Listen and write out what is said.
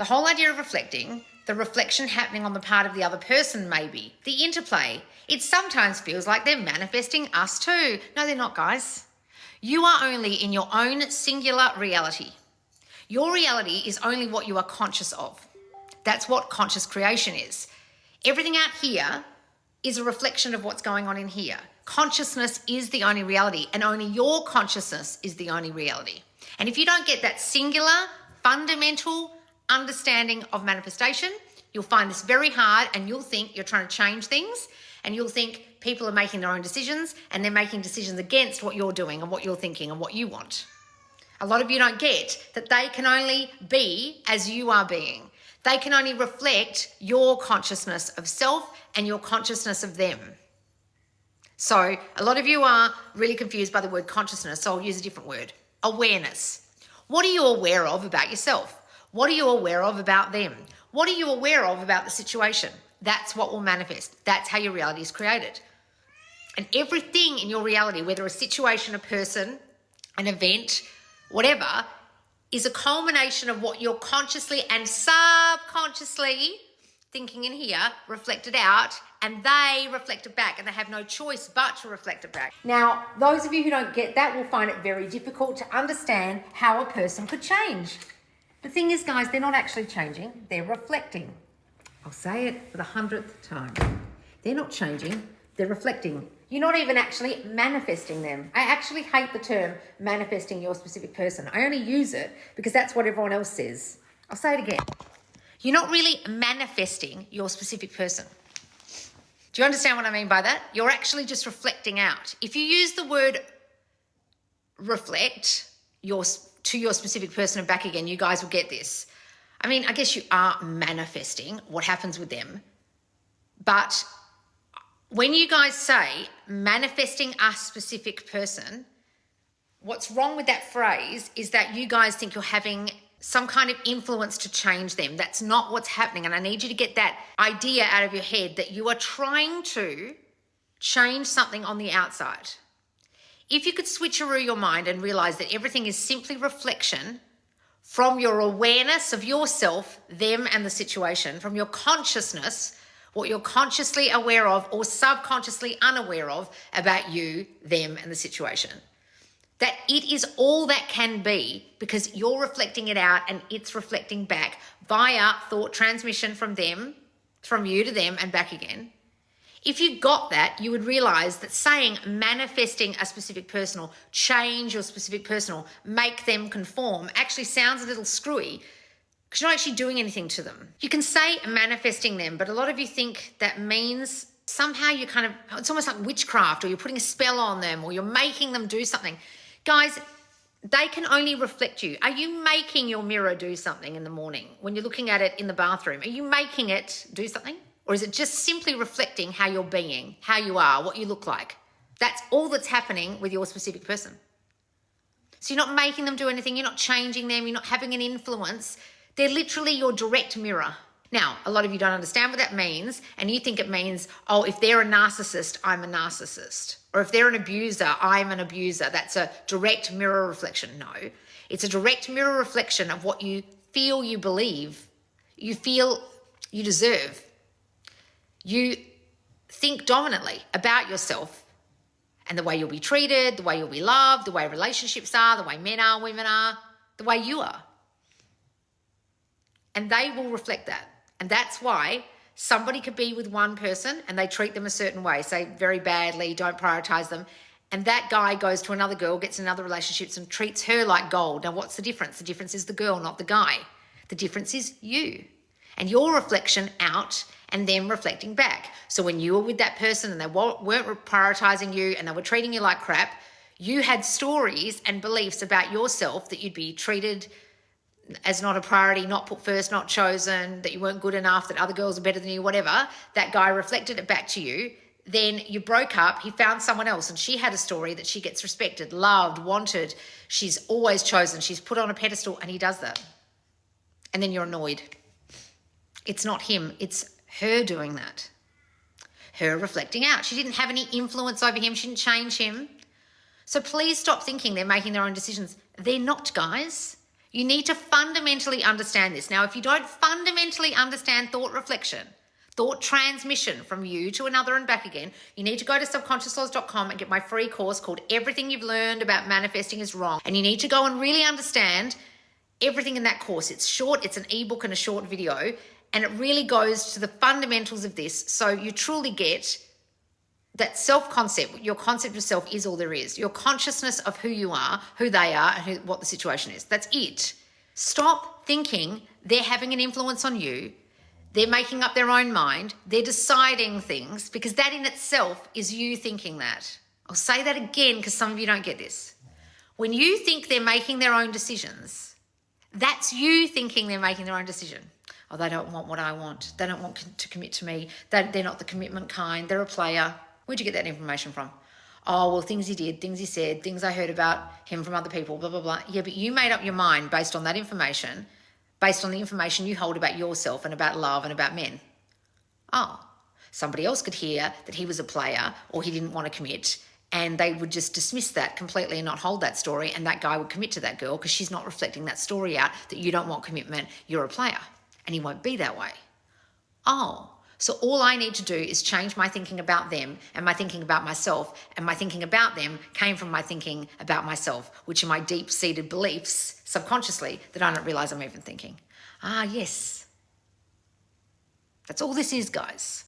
The whole idea of reflecting, the reflection happening on the part of the other person maybe, the interplay, it sometimes feels like they're manifesting us too. No, they're not, guys. You are only in your own singular reality. Your reality is only what you are conscious of. That's what conscious creation is. Everything out here is a reflection of what's going on in here. Consciousness is the only reality, and only your consciousness is the only reality. And if you don't get that singular, fundamental understanding of manifestation, you'll find this very hard, and you'll think you're trying to change things, and you'll think people are making their own decisions, and they're making decisions against what you're doing and what you're thinking and what you want. A lot of you don't get that they can only be as you are being. They can only reflect your consciousness of self and your consciousness of them. So a lot of you are really confused by the word consciousness, so I'll use a different word. Awareness. What are you aware of about yourself? What are you aware of about them? What are you aware of about the situation? That's what will manifest. That's how your reality is created. And everything in your reality, whether a situation, a person, an event, whatever, is a culmination of what you're consciously and subconsciously thinking in here, reflected out, and they reflect it back, and they have no choice but to reflect it back. Now, those of you who don't get that will find it very difficult to understand how a person could change. The thing is, guys, they're not actually changing, they're reflecting. I'll say it for the 100th time. They're not changing, they're reflecting. You're not even actually manifesting them. I actually hate the term manifesting your specific person. I only use it because that's what everyone else says. I'll say it again. You're not really manifesting your specific person. Do you understand what I mean by that? You're actually just reflecting out. If you use the word reflect to your specific person and back again, you guys will get this. I mean, I guess you are manifesting what happens with them, but when you guys say manifesting a specific person, what's wrong with that phrase is that you guys think you're having some kind of influence to change them. That's not what's happening. And I need you to get that idea out of your head that you are trying to change something on the outside. If you could switcheroo your mind and realize that everything is simply reflection from your awareness of yourself, them, and the situation, from your consciousness, what you're consciously aware of or subconsciously unaware of about you, them, and the situation. That it is all that can be because you're reflecting it out and it's reflecting back via thought transmission from them, from you to them and back again. If you got that, you would realize that saying manifesting a specific person or change your specific person or make them conform actually sounds a little screwy because you're not actually doing anything to them. You can say manifesting them, but a lot of you think that means somehow you it's almost like witchcraft, or you're putting a spell on them, or you're making them do something. Guys, they can only reflect you. Are you making your mirror do something in the morning when you're looking at it in the bathroom? Are you making it do something? Or is it just simply reflecting how you're being, how you are, what you look like? That's all that's happening with your specific person. So you're not making them do anything. You're not changing them. You're not having an influence. They're literally your direct mirror. Now, a lot of you don't understand what that means, and you think it means, oh, if they're a narcissist, I'm a narcissist. Or if they're an abuser, I'm an abuser. That's a direct mirror reflection. No, it's a direct mirror reflection of what you feel you believe, you feel you deserve. You think dominantly about yourself and the way you'll be treated, the way you'll be loved, the way relationships are, the way men are, women are, the way you are. And they will reflect that. And that's why somebody could be with one person and they treat them a certain way, say very badly, don't prioritize them. And that guy goes to another girl, gets in another relationships and treats her like gold. Now, what's the difference? The difference is the girl, not the guy. The difference is you and your reflection out and them reflecting back. So when you were with that person and they weren't prioritizing you and they were treating you like crap, you had stories and beliefs about yourself that you'd be treated as not a priority, not put first, not chosen, that you weren't good enough, that other girls are better than you, whatever. That guy reflected it back to you. Then you broke up, he found someone else and she had a story that she gets respected, loved, wanted. She's always chosen. She's put on a pedestal and he does that. And then you're annoyed. It's not him, it's her doing that. Her reflecting out. She didn't have any influence over him. She didn't change him. So please stop thinking they're making their own decisions. They're not, guys. You need to fundamentally understand this. Now, if you don't fundamentally understand thought reflection, thought transmission from you to another and back again, you need to go to subconsciousloz.com and get my free course called Everything You've Learned About Manifesting is Wrong. And you need to go and really understand everything in that course. It's short, it's an ebook and a short video, and it really goes to the fundamentals of this, so you truly get that self-concept. Your concept of self is all there is. Your consciousness of who you are, who they are, and what the situation is. That's it. Stop thinking they're having an influence on you. They're making up their own mind. They're deciding things, because that in itself is you thinking that. I'll say that again because some of you don't get this. When you think they're making their own decisions, that's you thinking they're making their own decision. Oh, they don't want what I want. They don't want to commit to me. They're not the commitment kind. They're a player. Where'd you get that information from? Oh, well, things he did, things he said, things I heard about him from other people, blah, blah, blah. Yeah, but you made up your mind based on that information, based on the information you hold about yourself and about love and about men. Oh, somebody else could hear that he was a player or he didn't want to commit, and they would just dismiss that completely and not hold that story, and that guy would commit to that girl because she's not reflecting that story out that you don't want commitment, you're a player, and he won't be that way. Oh, so all I need to do is change my thinking about them and my thinking about myself, and my thinking about them came from my thinking about myself, which are my deep-seated beliefs subconsciously that I don't realize I'm even thinking. Ah, yes. That's all this is, guys.